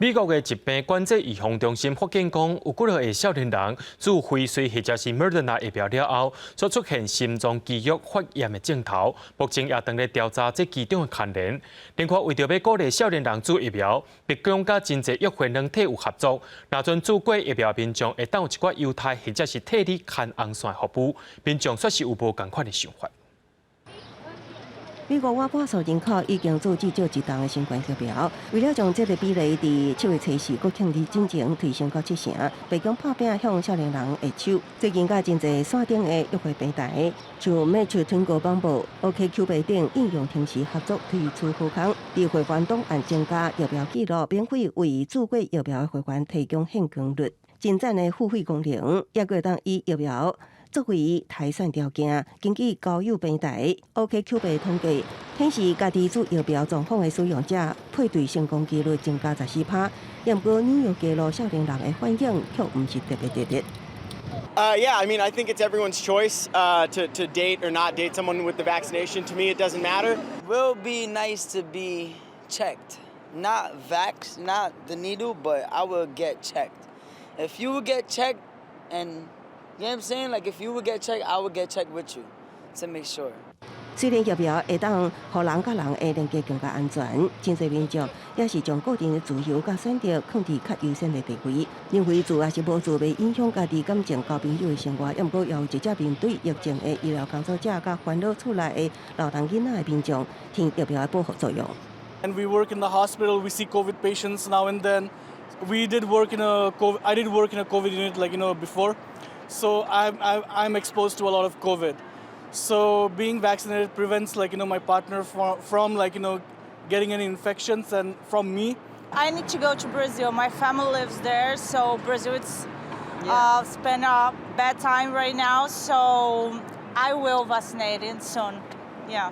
美国嘅疾病管制预防中心福建讲，有几多个少年人自辉瑞或者是 Moderna 疫苗了后，所出现心脏肌肉发炎的症头，目前也正在调查这其中的牵连。另外，为着要鼓励少年人注疫苗，别讲甲真侪约会软体有合作，若阵注过疫苗民众会当有一寡犹太或者是替你牵红线服务，民众确实有无共款的想法。美国外半数人口已经做至少1档的新冠疫苗，为了将这个比例伫7月初4搁庆日之前提升到7成，白宫拍拼向少年人下手。最近甲真侪线顶的约会平台，像 Match、Tinder、Bumble、OkCupid 等应用停止合作推出好康，伫会员档案增加疫苗记录，免费为注过疫苗的会员提供现金率。进展的付费功能，也可当以疫苗作为提算条件。根据交友平台 OkCupid 统计，显示家己注疫苗状况的使用者配对成功几率增加14%。不过纽约街路少年人的反应却不是特别热烈。Yeah, I mean, I think it's everyone's choice to date or not date someone with the vaccination. To me, it doesn't matter. Will be nice to be checked, not not the needle, but I will get checked. If you would get checked, and you know what I'm saying, like if you would get checked, I would get checked with you to make sure. 虽然疫苗会当互人甲人的连接更加安全，真侪民众也是将个人的自由甲选择放伫较优先的地位。认为自也是无自袂影响家己感情、交朋友的生活，也毋过也有直接面对疫情的医疗工作者甲烦恼厝内的老人囡仔的民众，听疫苗的保护作用。And we work in the hospital. We see COVID patients now and then. I did work in a COVID unit, like before, so I'm exposed to a lot of COVID. So being vaccinated prevents my partner from getting any infections and from me. I need to go to Brazil. My family lives there, so Brazil it's spend a bad time right now. So I will vaccinate soon. Yeah.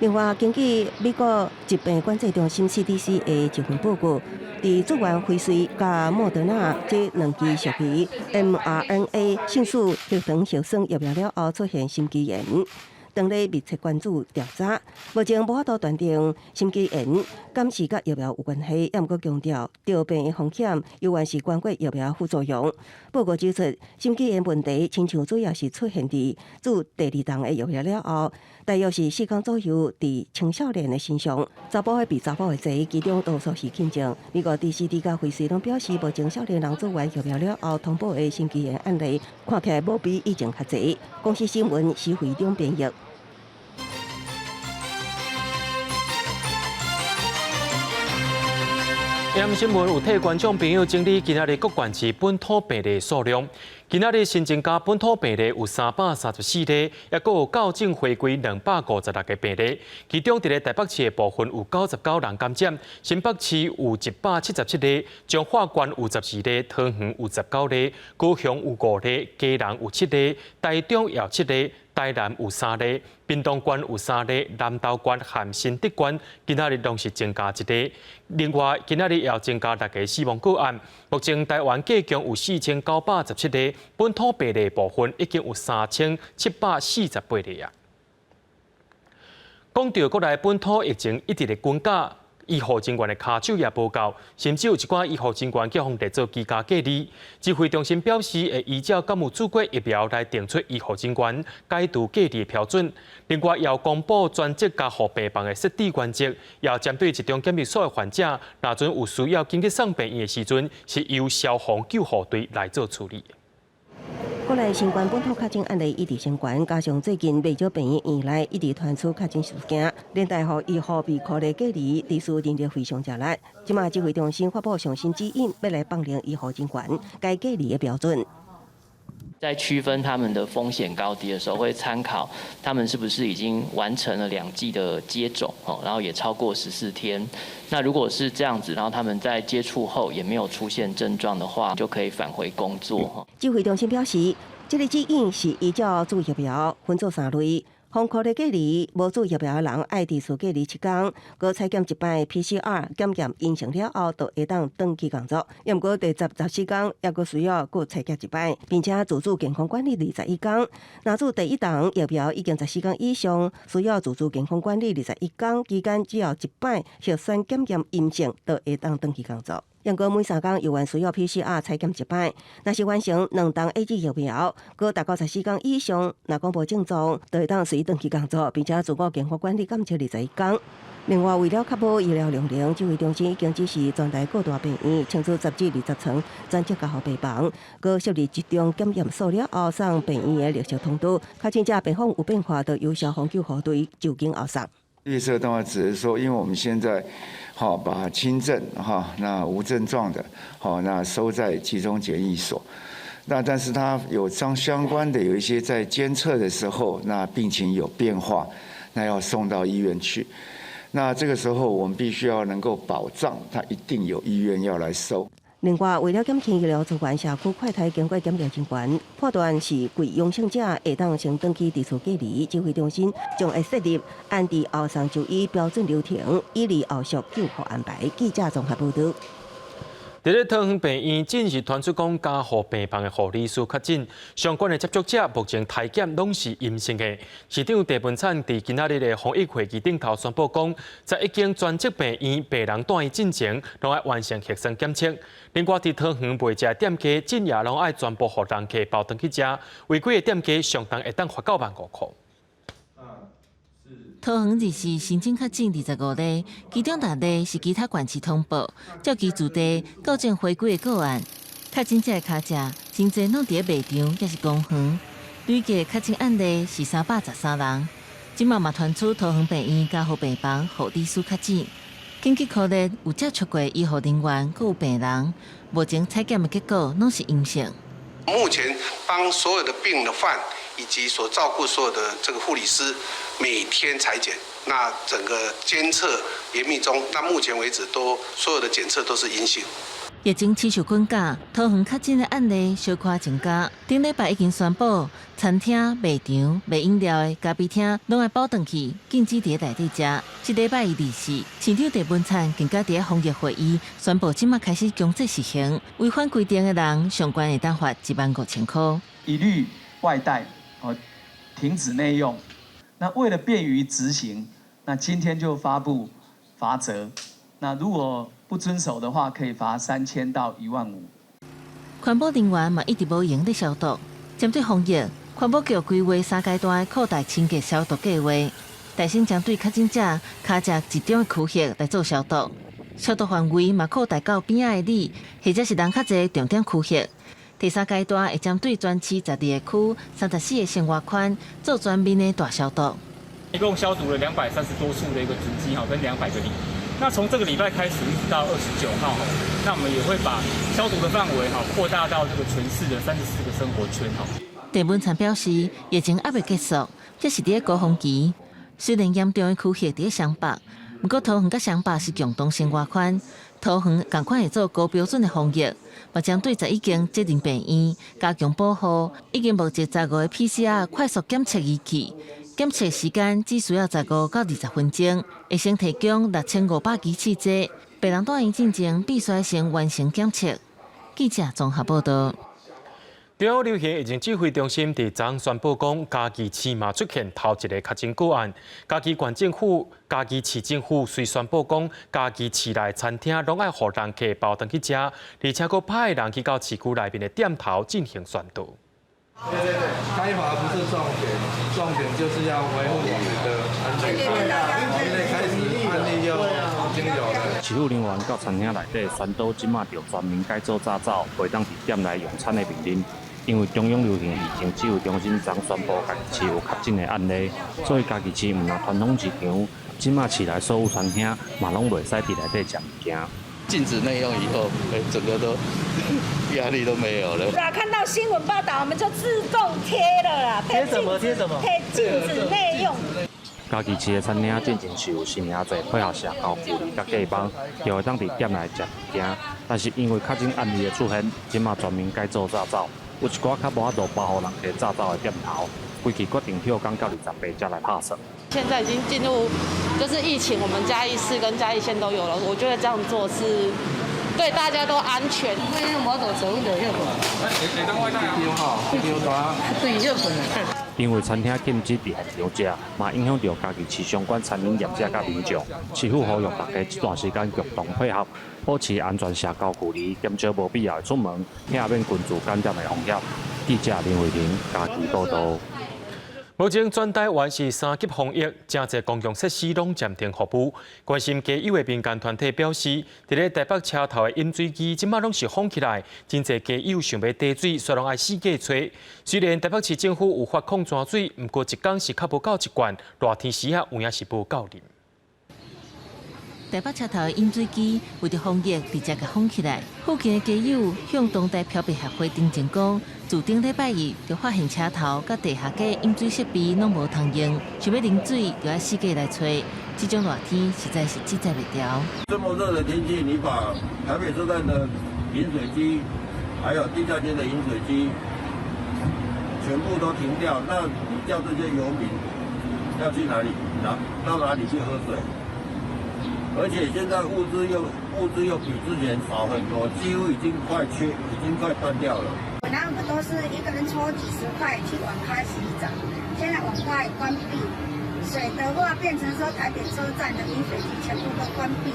另外，根据美国疾病管制中心 CDC 的一份报告，伫做完辉瑞甲莫德纳这两支属于 mRNA 迅速血糖血栓疫苗了后，出现心肌炎。当咧密切关注调查。目前无法度断定心肌炎敢是甲疫苗有关系，也毋过强调得病的风险有关是关过疫苗副作用。报告指出，心肌炎问题亲像主要是出现伫自第二档的疫苗了后，大约是4天左右伫青少年的身上。查甫的比查甫的侪，其中多数是轻症。美国 DCD 甲辉瑞拢表示，目前少年人做完疫苗了后通报的心肌炎案例，看起来无比以前较侪。公司新闻是非常编译。新闻有替观众朋友整理今仔日各县市本土病例数量。今仔日新增加本土病例有334例，也有校正回归256个病例。其中，伫台北市的部分有99人感染，新北市有177例，彰化县有12例，桃园有19例，高雄有5例，嘉南有7例，台中也有7例。台南有3例，屏东县有3例，南投县和新竹县今仔日拢是增加1例。另外，今仔日也有增加6个死亡个案。目前台湾计共有4917例，本土病例部分已经有3748例啊。讲到国内本土疫情一直的滚价。医护人员的卡手也报告，甚至有一寡医护人员叫方来做居家隔离。指挥中心表示，会依照敢有注过疫苗来定出医护人员解除隔离的标准。另外，也要公布专职加护病房的设置原则，也要针对集中检疫所的患者，若准有需要紧急送病院的时阵，是由消防救护队来做处理。国内新冠本土确诊案例一直升悬，加上最近未少病院院内一直传出确诊事件，连带予医护被扣的隔离，历史人力非常热烈。即马指挥中心发布上新指引，要来放领医护人员该隔离的标准。在区分他们的风险高低的时候，会参考他们是不是已经完成了2剂的接种，然后也超过14天。那如果是这样子，然后他们在接触后也没有出现症状的话，就可以返回工作。指挥中心表示，这个指引是依照注疫苗分做3类。封控的隔离，无注疫苗的人爱自主隔离7天，佮采检1摆 PCR 检验阴性了后，就会当登记工作。也毋过第14天，也佮需要佮采检1摆，并且自主健康管理21天。若做第1档疫苗已经14天以上，需要自主健康管理21天，期间只要1摆核酸检验阴性，就会当登记工作。不过每3天有缘需要 PCR 采检1摆，若是完成2档 AZ 疫苗，佮达到14天以上，若公布症状，就会当随登记工作，并且自我健康管理监测21天。另外，为了确保医疗量能，指挥中心已经指示全台各大病院清出10至20床专职加护病房，佮设立集中检验所了后送病院的绿色通知，确诊者病况有变化，就由消防救护队就近后送。绿色的话，只是说，因为我们现在把轻症那无症状的那收在集中检疫所，那但是它有相关的有一些在监测的时候，那病情有变化，那要送到医院去。那这个时候我们必须要能够保障，它一定有医院要来收。另外，为了减轻医疗资源社区快筛经过检验人员，判断是贵阳性者会当先登记自主隔离，指挥中心将会设立按伫后送就医标准流程，以利后续救护安排。记者综合报道。伫咧桃园病院近日传出讲加护病房的护理师确诊，相关的接触者目前体检拢是阴性的。市长郑文灿伫今仔日的防疫会议顶头宣布讲，在一间专职病院病人带伊进前，拢要完成核酸检测。另外，伫桃园卖食店家进夜拢要全部互人客包登去食，违规的店家上当会当罚95000块。桃园日市新增确诊25例，其中6例是其他县市通报，照其主地校正回归的个案。确诊者的脚食真侪拢伫卖场，也是公园。累计确诊案例是313人。今嘛传出桃园病院加护病房护理师确诊，紧急科列有接触过医护人员，佮有病人，目前采检的结果拢是阴性。目前帮所有的病的患以及所照顾所有的这个护理师每天采检，那整个监测严密中，那目前为止所有的检测都是阴性。疫情持续滚价，桃园确诊的案例小可增加。顶礼拜已经宣布，餐厅、卖场、卖饮料的咖啡厅拢要包顿去，禁止伫内底食。这礼拜2、4，市长郑文灿更加伫防疫会议宣布，即马开始强制实行，违反规定的人，上悬会当罚15000块。一律外带，停止内用，那为了便于执行，那今天就发布罚则。那如果不遵守的话，可以罚3000到15000。环保人员嘛一直无闲咧消毒。针对防疫，环保局规划3阶段扩大清洁消毒计划，大先针对确诊者卡食集中的区域来做消毒。消毒范围嘛扩大到边仔的里，或者是人较侪重点区域。第3阶段会针对全市12个区、34个生活圈做全面的大消毒。一共消毒了230多处的一个足迹跟200个里。那从这个礼拜开始一直到29号，那我们也会把消毒的范围扩大到这个全市的34个生活圈。郑文灿表示，疫情还未结束，这是伫个高峰期。虽然严重的区域伫个湘北，不过桃园甲湘北是共同生活圈，桃园同款会做高标准的防疫，嘛将对11间责任病院加强保护，已经募集15个 PCR 快速检测仪器。检测时间只需要15到20分钟，会先提供6500支试剂，病人带院进前必须先完成检测。记者综合报道。中央流行疫情指挥中心伫昨宣布讲，嘉义市嘛出现头一个确诊个案。嘉义县政府、嘉义市政府虽宣布讲，嘉义市内餐厅拢爱互人客包登去食，而且佫派人去到市区内面的店头进行宣导。对，开罚不是重点，重点就是要维护我们的安全。现在开始案例就已经有了。市府人员到餐厅内底宣导，即马着全面改做早早，袂当伫店内用餐的面临。因为中央流行疫情指挥中心昨宣布嘉义市有确诊的案例，所以嘉义市唔若传统市场，即马市内所有餐厅嘛拢袂使伫内底食物件。禁止内用以后，整个都压力都没有了。看到新闻报道，我们就自动贴了啦。贴什么？贴什么？贴禁止内用。嘉义市的餐厅进前是有新名仔配合社交距离甲隔板，就会当伫店内食物件。但是因为确诊案例的出现，即马全面改做早早，有一寡较无法度包互人客早早的店头，规期决定休工到28才来拍摄。现在已经进入就是疫情，我们嘉义市跟嘉义县都有了。我觉得这样做是对大家都安全。因为我都走的日本。对日本的。因为餐厅禁止伫现场食，嘛影响到嘉义市相关餐饮业者甲民众。市府呼吁大家这段时间共同配合，保持安全社交距离，减少无必要的出门，避免群聚感染的风险。记者林慧玲，嘉义报道。目前全台湾是3级防疫，真侪公共设施拢暂停服务。关心加友的民间团体表示，伫咧台北车头的饮水机，即马拢是封起来，真侪加友想要滴水，却拢爱四界吹。虽然台北市政府有发控泉水，不过一缸是较无够一罐，热天时啊有影是无够啉。台北车头的饮水机为着防疫，直接甲封起来。附近的街友向东台漂白协会订正讲，自顶礼拜日就发现车头甲地下街饮水设备拢无通用，想要啉水就要四界来吹。这种热天实在是制裁袂掉。这么热的天气，你把台北车站的饮水机，还有地下街的饮水机全部都停掉，那你叫这些游民要去哪里？到哪里去喝水？而且现在物资又比之前少很多，几乎已经快断掉了。本来我们都是一个人抽几十块去网咖洗澡，现在网咖也关闭。水的话变成说台北车站的饮水机全部都关闭。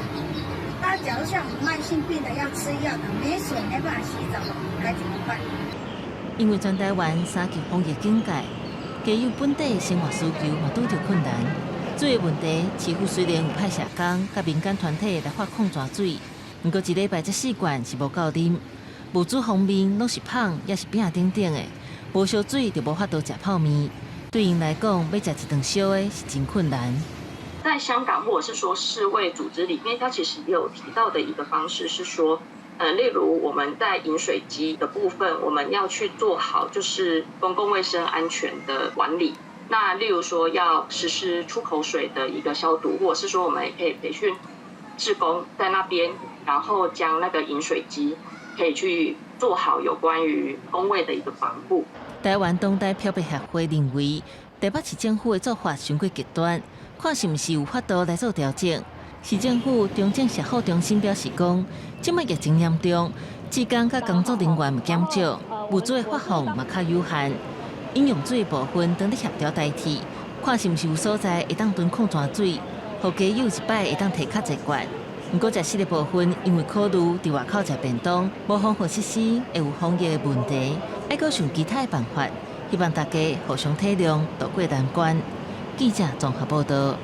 那假如像我们慢性病的要吃药的，没水没办法洗澡，该怎么办？因为全台湾3级防疫警戒，加有本地生活需求嘛拄着困难。水的问题，市府虽然有派社工甲民间团体来发矿泉水，不过一礼拜这4罐是无够啉。物资方面拢是胖，也是饼顶顶的，无烧水就无法度食泡面。对因来讲，要食一顿烧的是真困难。在香港或者是说世卫组织里面，它其实也有提到的一个方式是说，例如我们在饮水机的部分，我们要去做好就是公共卫生安全的管理。那例如说要实施出口水的一个消毒，或者是说我们也可以培训志工在那边，然后将那个饮水机可以去做好有关于公卫的一个防护。台湾东台漂白协会认为，台北市政府的做法太过极端，看是毋是有法度来做调整。市政府中正社福中心表示讲，即卖疫情严重，志工甲工作人员减少，物资的发放嘛较有限。饮用水的部分等咧协调代替，看是毋是有所在会当囤矿泉水，互家友一摆会当摕较侪罐。不过食食的部分，因为考虑伫外口食便当，无防护设施会有防疫的问题，还阁想其他的办法，希望大家互相体谅，渡过难关。记者综合报道。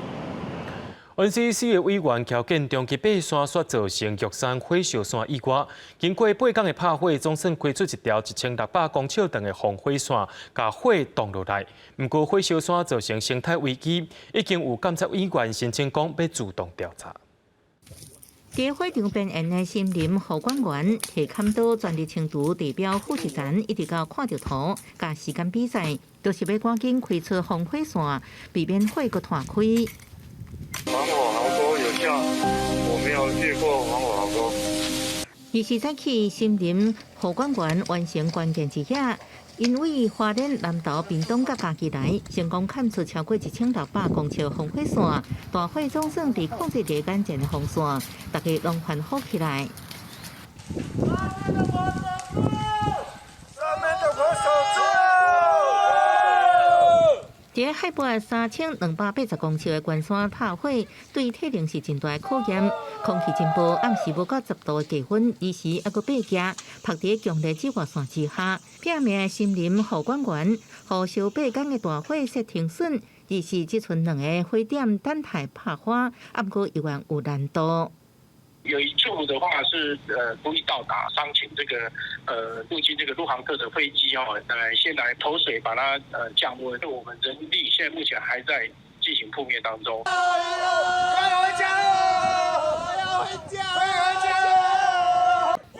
恩施市的委员乔建中及爬山所造成玉山火烧山以外，经过8天的拍火，总算开出一条1600公尺长的防火线，把火挡落来。不过火烧山造成生态危机，已经有监察委员申请讲要主动调查。在火场边缘的森林护管员摕砍刀全力清除地表腐蚀层，一直到看到图，甲时间比赛，就是要赶紧开出防火线，避免火阁拓开。防火壕沟有效，我没有越过防火壕沟。24早起，森林护管员完成关键之夜，因为花莲南投屏东甲家己来，成功砍出超过1600公尺防火线，大火总算被控制在眼前的防线，大家拢欢呼起来。在海拔3280公尺的关山拍火，对体能是真大的考验。空气真薄，暗时无到10度的低温，伊时还阁爬行，拍伫强烈紫外线之下。拼命的森林护管员，互烧8天的大火煞停损，伊时只剩2个火点等待拍花，不过依然有难度。有一处的话是故意倒打，伤请这个陆基这个陆航客的飞机先来投水把它降温。我们人力现在目前还在进行扑灭当中。加油！加油！加油！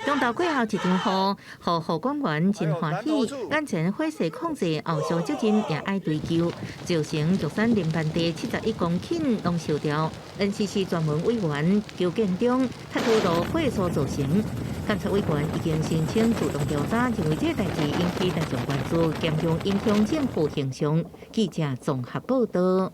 中昼过后一场雨，互护管员真欢喜。眼前火势控制，后续责任也爱追究，造成玉山林班地71公顷拢烧掉。NCC 专门委员邱建中他透露火所造成，监察委员已经申请主动调查，认为这代志引起大众关注，严重影响政府形象。记者综合报道。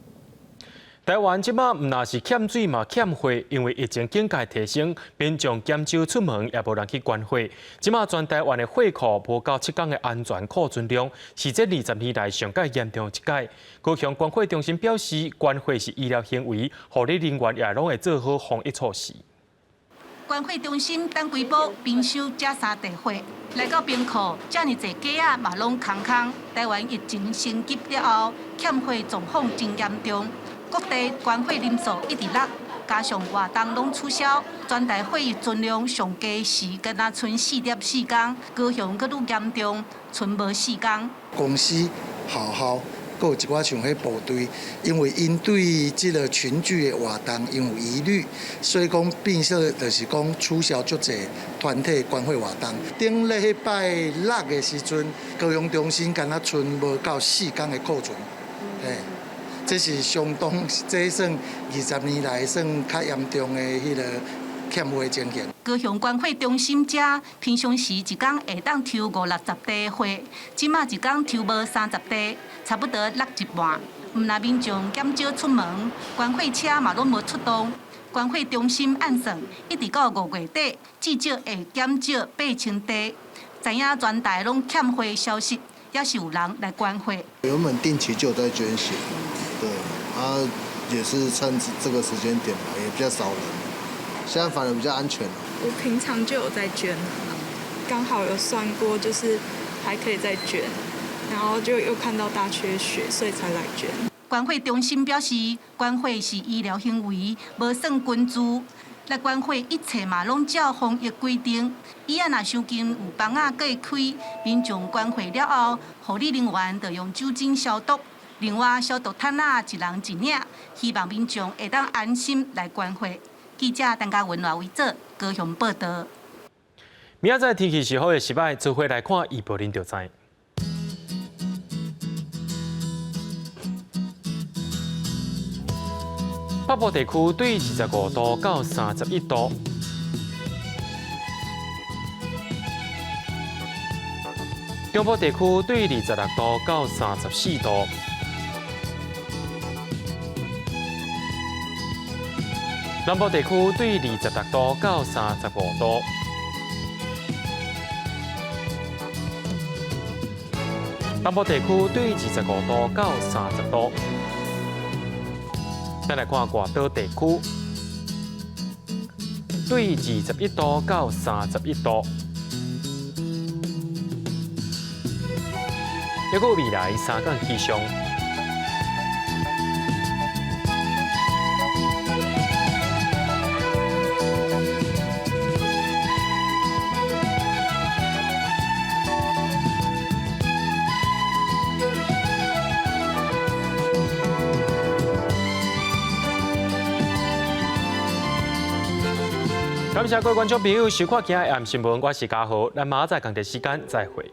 台湾即马唔那是欠水嘛欠火，因为疫情警戒提升，民众减少出门，也无人去关火。即马全台湾的火库无到7天的安全库存量，是这20年来上界严重一届。高雄关火中心表示，关火是医疗行为，护理人员也拢会做好防疫措施。关火中心等规保冰修这3地火，来到冰库，这么侪家啊嘛拢空空。台湾疫情升级了后，欠火状况真严重。各地关火人数一直落，加上活动拢取消，全台火疫存量上低时，敢若剩4.4天，高雄阁愈严重，剩无4天。公司、学校，阁有一寡像迄部队，因为因对即个群聚的活动因有疑虑，所以讲变说就是讲取消足侪团体关火活动。顶礼拜6的时阵，高雄中心敢若剩无到4天的库存，这是相当，这算20年来算较严重的迄个欠火情形。高雄关火中心遮平常时一天会当抽50-60地火，即马一天抽无30地，差不多落一半。毋那民众减少出门，关火车嘛拢无出动。关火中心按算，一直到5月底，至少会减少8000地。知影全台拢欠火消息，也是有人来关火。原本定期就有在捐血。对，也是趁这个时间点吧，也比较少人，现在反而比较安全了。我平常就有在捐，刚好有算过，就是还可以再捐，然后就又看到大缺血，所以才来捐。关火中心表示，关火是医疗行为，无算捐助。来关火一切嘛拢照防疫规定。伊若附近有房仔会开，民众关火了后，护理人员就用酒精消毒。另外，消毒毯啊一人一领，希望民众会当安心来关火。记者陈家文为做高雄报道。明仔载天气是好的，是歹，做伙来看预报，您就知。北部地区对25度到31度。中部地区对26度到34度。南部地区对26度到35度，北部地区对25度到30度，再来看外岛地区，对21度到31度。还有未来3天气象。感谢各位观众朋友收看今日AM新闻，我是嘉豪，咱明仔载同一时间再会。